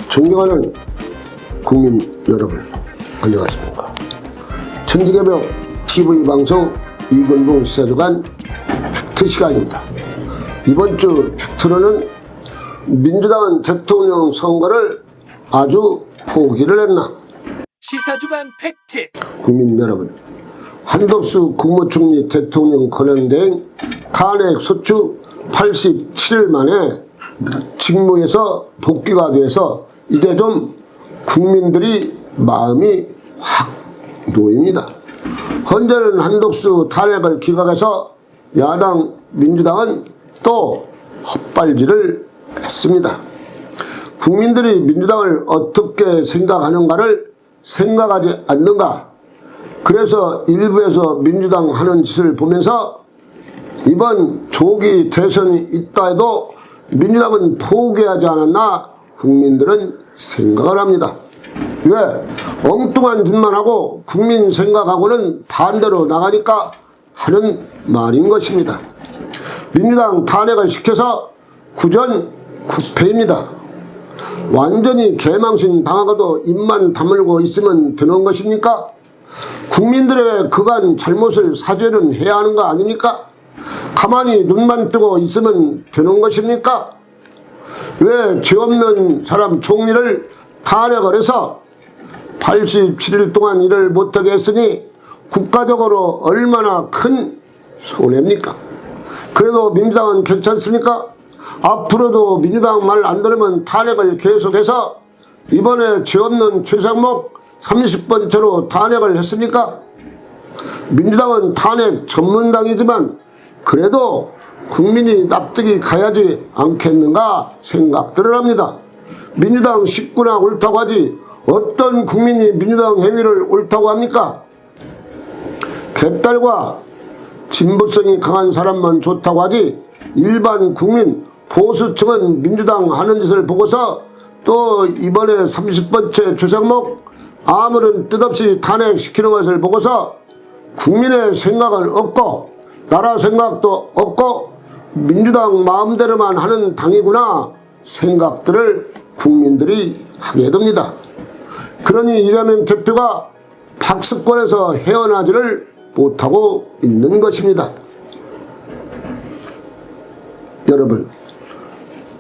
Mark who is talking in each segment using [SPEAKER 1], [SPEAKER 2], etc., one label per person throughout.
[SPEAKER 1] 존경하는 국민 여러분, 안녕하십니까. 천지개벽 TV방송 이근봉 시사주간 팩트 시간입니다. 이번 주 팩트로는 민주당은 대통령 선거를 아주 포기를 했나?
[SPEAKER 2] 시사주간 팩트.
[SPEAKER 1] 국민 여러분, 한덕수 국무총리 대통령 권한대행 탄핵 소추 87일 만에 직무에서 복귀가 돼서 이제 좀 국민들이 마음이 확 놓입니다. 현재는 한덕수 탄핵을 기각해서 야당 민주당은 또 헛발질을 했습니다. 국민들이 민주당을 어떻게 생각하는가를 생각하지 않는가. 그래서 일부에서 민주당 하는 짓을 보면서 이번 조기 대선이 있다 해도 민주당은 포기하지 않았나 국민들은 생각을 합니다. 왜? 엉뚱한 짓만 하고 국민 생각하고는 반대로 나가니까 하는 말인 것입니다. 민주당 탄핵을 시켜서 구전국패입니다. 완전히 개망신 당하고도 입만 다물고 있으면 되는 것입니까? 국민들의 그간 잘못을 사죄는 해야 하는 거 아닙니까? 가만히 눈만 뜨고 있으면 되는 것입니까? 왜 죄 없는 사람 총리를 탄핵을 해서 87일 동안 일을 못하게 했으니 국가적으로 얼마나 큰 손해입니까? 그래도 민주당은 괜찮습니까? 앞으로도 민주당 말 안 들으면 탄핵을 계속해서 이번에 죄 없는 최상목 30번째로 탄핵을 했습니까? 민주당은 탄핵 전문당이지만 그래도 국민이 납득이 가야지 않겠는가 생각들을 합니다. 민주당 식구나 옳다고 하지 어떤 국민이 민주당 행위를 옳다고 합니까? 개딸과 진보성이 강한 사람만 좋다고 하지 일반 국민 보수층은 민주당 하는 짓을 보고서 또 이번에 30번째 최상목 아무런 뜻 없이 탄핵시키는 것을 보고서 국민의 생각은 없고 나라 생각도 없고 민주당 마음대로만 하는 당이구나 생각들을 국민들이 하게 됩니다. 그러니 이재명 대표가 박스권에서 헤어나지를 못하고 있는 것입니다. 여러분,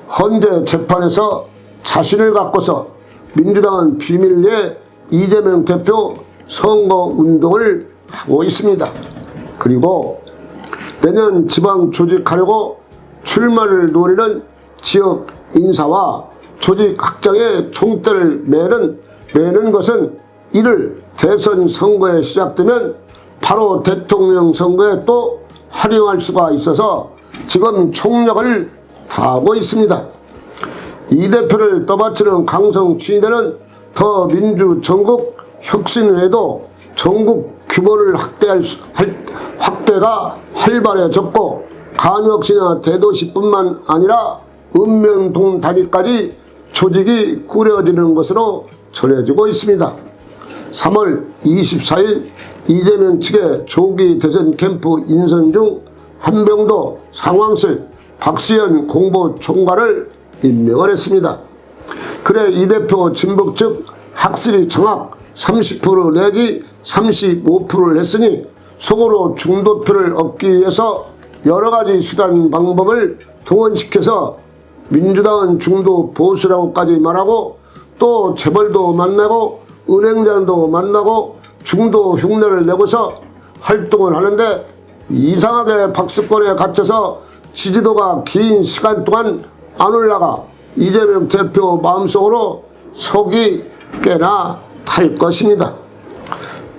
[SPEAKER 1] 현재 재판에서 자신을 갖고서 민주당은 비밀리에 이재명 대표 선거운동을 하고 있습니다. 그리고 내년 지방 조직하려고 출마를 노리는 지역 인사와 조직 확장에 총대를 매는 것은 이를 대선 선거에 시작되면 바로 대통령 선거에 또 활용할 수가 있어서 지금 총력을 다하고 있습니다. 이 대표를 떠받치는 강성 추인되는 더민주 전국 혁신회도 전국 규모를 확대가 활발해졌고 간역시나 대도시뿐만 아니라 읍면동 단위까지 조직이 꾸려지는 것으로 전해지고 있습니다. 3월 24일 이재명 측의 조기 대선 캠프 인선 중 한병도 상황실 박수현 공보총괄을 임명을 했습니다. 그래 이 대표 진북 측 확실히 정확 30% 내지 35%를 했으니 속으로 중도표를 얻기 위해서 여러가지 수단 방법을 동원시켜서 민주당은 중도 보수라고까지 말하고 또 재벌도 만나고 은행장도 만나고 중도 흉내를 내고서 활동을 하는데 이상하게 박스권에 갇혀서 지지도가 긴 시간 동안 안 올라가 이재명 대표 마음속으로 속이 꽤나 탈 것입니다.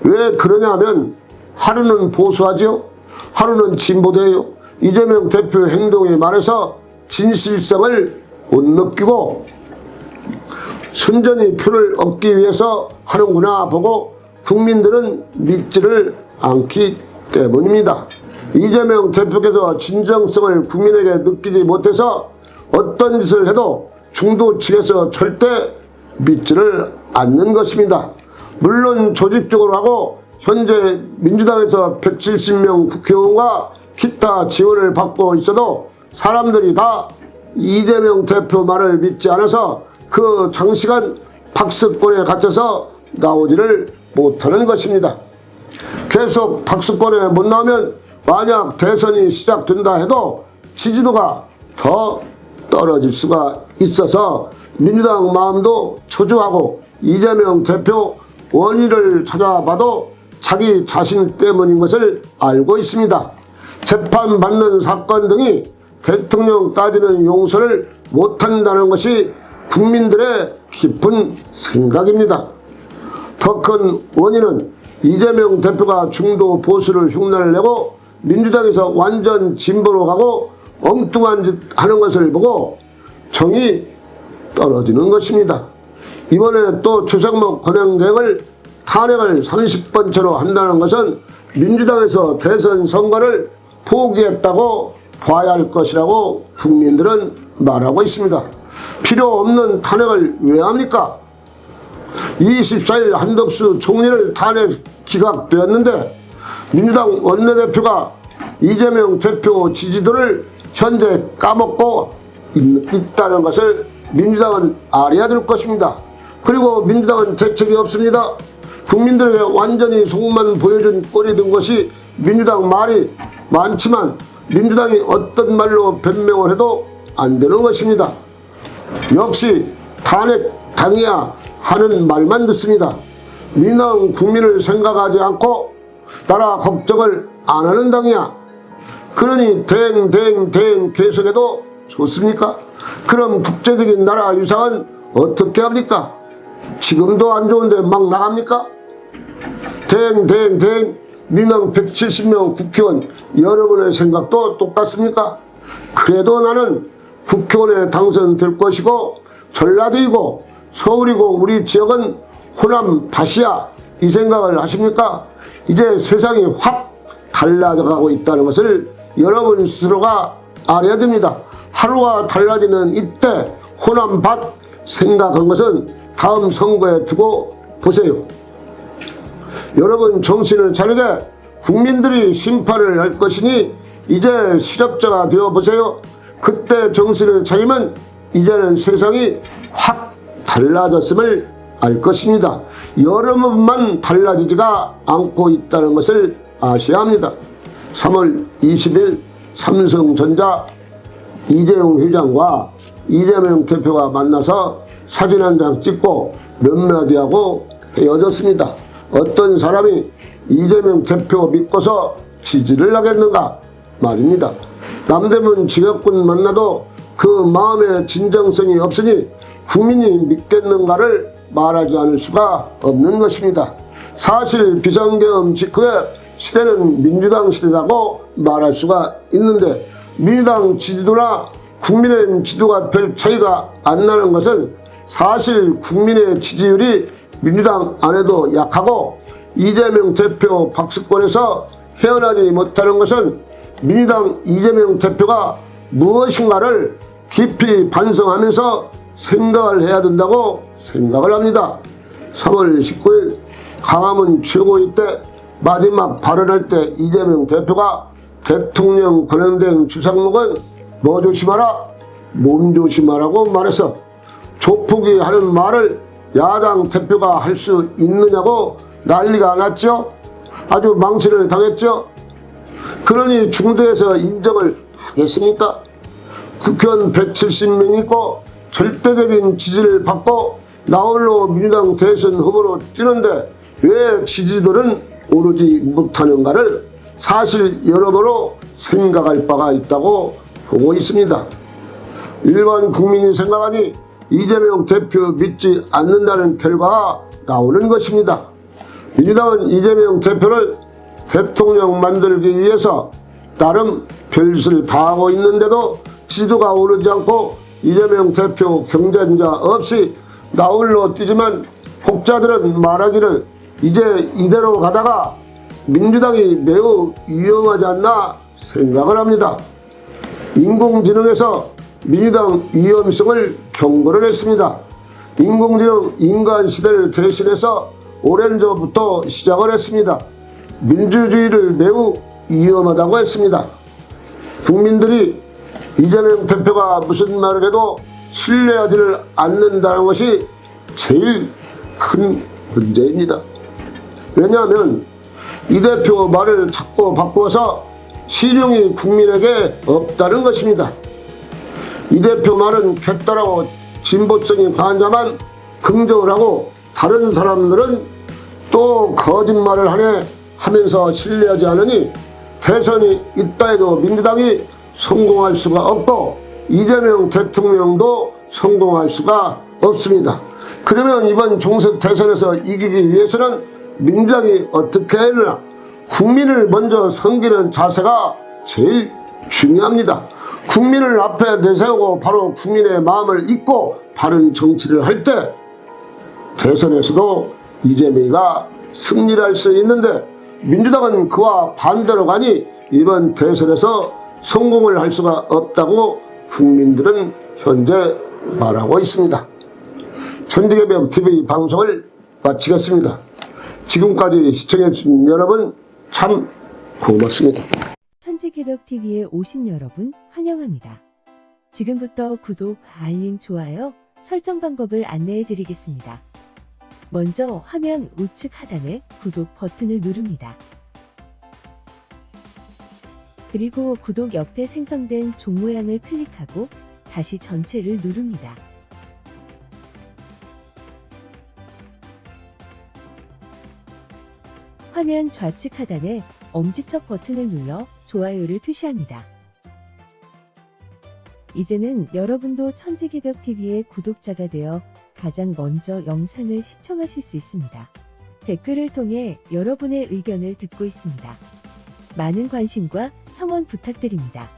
[SPEAKER 1] 왜 그러냐면 하루는 보수하지요, 하루는 진보돼요. 이재명 대표 행동에 말해서 진실성을 못 느끼고 순전히 표를 얻기 위해서 하는구나 보고 국민들은 믿지를 않기 때문입니다. 이재명 대표께서 진정성을 국민에게 느끼지 못해서 어떤 짓을 해도 중도 측에서 절대 믿지를 않는 것입니다. 물론 조직적으로 하고 현재 민주당에서 170명 국회의원과 기타 지원을 받고 있어도 사람들이 다 이재명 대표 말을 믿지 않아서 그 장시간 박스권에 갇혀서 나오지를 못하는 것입니다. 계속 박스권에 못 나오면 만약 대선이 시작된다 해도 지지도가 더 떨어질 수가 있어서 민주당 마음도 초조하고 이재명 대표 원인을 찾아봐도 자기 자신 때문인 것을 알고 있습니다. 재판받는 사건 등이 대통령까지는 용서를 못한다는 것이 국민들의 깊은 생각입니다. 더 큰 원인은 이재명 대표가 중도 보수를 흉내를 내고 민주당에서 완전 진보로 가고 엉뚱한 짓 하는 것을 보고 정이 떨어지는 것입니다. 이번에 또 최상목 권영대행을 탄핵을 30번째로 한다는 것은 민주당에서 대선 선거를 포기했다고 봐야 할 것이라고 국민들은 말하고 있습니다. 필요 없는 탄핵을 왜 합니까? 24일 한덕수 총리를 탄핵 기각되었는데 민주당 원내대표가 이재명 대표 지지도를 현재 까먹고 있다는 것을 민주당은 알아야 될 것입니다. 그리고 민주당은 대책이 없습니다. 국민들에게 완전히 속만 보여준 꼴이 된 것이 민주당 말이 많지만 민주당이 어떤 말로 변명을 해도 안 되는 것입니다. 역시 탄핵 당해야 하는 말만 듣습니다. 민주당 국민을 생각하지 않고 나라 걱정을 안 하는 당이야. 그러니 대행 계속해도 좋습니까? 그럼 국제적인 나라 유상은 어떻게 합니까? 지금도 안 좋은데 막 나갑니까? 대행 민주당 170명 국회의원 여러분의 생각도 똑같습니까? 그래도 나는 국회의원에 당선될 것이고 전라도이고 서울이고 우리 지역은 호남 밭이야 이 생각을 하십니까? 이제 세상이 확 달라져가고 있다는 것을 여러분 스스로가 알아야 됩니다. 하루가 달라지는 이때 호남 밭 생각한 것은 다음 선거에 두고 보세요. 여러분 정신을 차리게 국민들이 심판을 할 것이니 이제 실업자가 되어보세요. 그때 정신을 차리면 이제는 세상이 확 달라졌음을 알 것입니다. 여러분만 달라지지가 않고 있다는 것을 아셔야 합니다. 3월 20일 삼성전자 이재용 회장과 이재명 대표가 만나서 사진 한 장 찍고 몇 마디하고 헤어졌습니다. 어떤 사람이 이재명 대표 믿고서 지지를 하겠는가 말입니다. 남대문 지역군 만나도 그 마음의 진정성이 없으니 국민이 믿겠는가를 말하지 않을 수가 없는 것입니다. 사실 비상계엄 직후에 시대는 민주당 시대라고 말할 수가 있는데 민주당 지지도나 국민의힘 지도가 별 차이가 안 나는 것은 사실 국민의 지지율이 민주당 안에도 약하고 이재명 대표 박스권에서 헤어나지 못하는 것은 민주당 이재명 대표가 무엇인가를 깊이 반성하면서 생각을 해야 된다고 생각을 합니다. 3월 19일 강화문 최고위 때 마지막 발언할 때 이재명 대표가 대통령 권영대행 주상목은 뭐 조심하라? 몸 조심하라고 말해서 조폭이 하는 말을 야당 대표가 할 수 있느냐고 난리가 났죠. 아주 망신을 당했죠. 그러니 중도에서 인정을 하겠습니까? 국회의원 170명 있고 절대적인 지지를 받고 나홀로 민주당 대선 후보로 뛰는데 왜 지지도는 오르지 못하는가를 사실 여러모로 생각할 바가 있다고 보고 있습니다. 일반 국민이 생각하니 이재명 대표 믿지 않는다는 결과가 나오는 것입니다. 민주당은 이재명 대표를 대통령 만들기 위해서 나름 별짓을 다하고 있는데도 지지도가 오르지 않고 이재명 대표 경쟁자 없이 나홀로 뛰지만 혹자들은 말하기를 이제 이대로 가다가 민주당이 매우 위험하지 않나 생각을 합니다. 인공지능에서 민주당 위험성을 경고를 했습니다. 인공지능 인간 시대를 대신해서 오랜 전부터 시작을 했습니다. 민주주의를 매우 위험하다고 했습니다. 국민들이 이재명 대표가 무슨 말을 해도 신뢰하지를 않는다는 것이 제일 큰 문제입니다. 왜냐하면 이 대표 말을 자꾸 바꾸어서 신용이 국민에게 없다는 것입니다. 이 대표 말은 객단하고 진보성이 강한 자만 긍정을 하고 다른 사람들은 또 거짓말을 하네 하면서 신뢰하지 않으니 대선이 있다 해도 민주당이 성공할 수가 없고 이재명 대통령도 성공할 수가 없습니다. 그러면 이번 총선 대선에서 이기기 위해서는 민주당이 어떻게 해야 하느냐? 국민을 먼저 섬기는 자세가 제일 중요합니다. 국민을 앞에 내세우고 바로 국민의 마음을 잊고 바른 정치를 할 때 대선에서도 이재명이가 승리를 할 수 있는데 민주당은 그와 반대로 가니 이번 대선에서 성공을 할 수가 없다고 국민들은 현재 말하고 있습니다. 천지개벽 TV 방송을 마치겠습니다. 지금까지 시청해주신 여러분 참 고맙습니다.
[SPEAKER 3] 천지개벽TV에 오신 여러분 환영합니다. 지금부터 구독, 알림, 좋아요, 설정 방법을 안내해 드리겠습니다. 먼저 화면 우측 하단에 구독 버튼을 누릅니다. 그리고 구독 옆에 생성된 종 모양을 클릭하고 다시 전체를 누릅니다. 화면 좌측 하단에 엄지척 버튼을 눌러 좋아요를 표시합니다. 이제는 여러분도 천지개벽TV의 구독자가 되어 가장 먼저 영상을 시청하실 수 있습니다. 댓글을 통해 여러분의 의견을 듣고 있습니다. 많은 관심과 성원 부탁드립니다.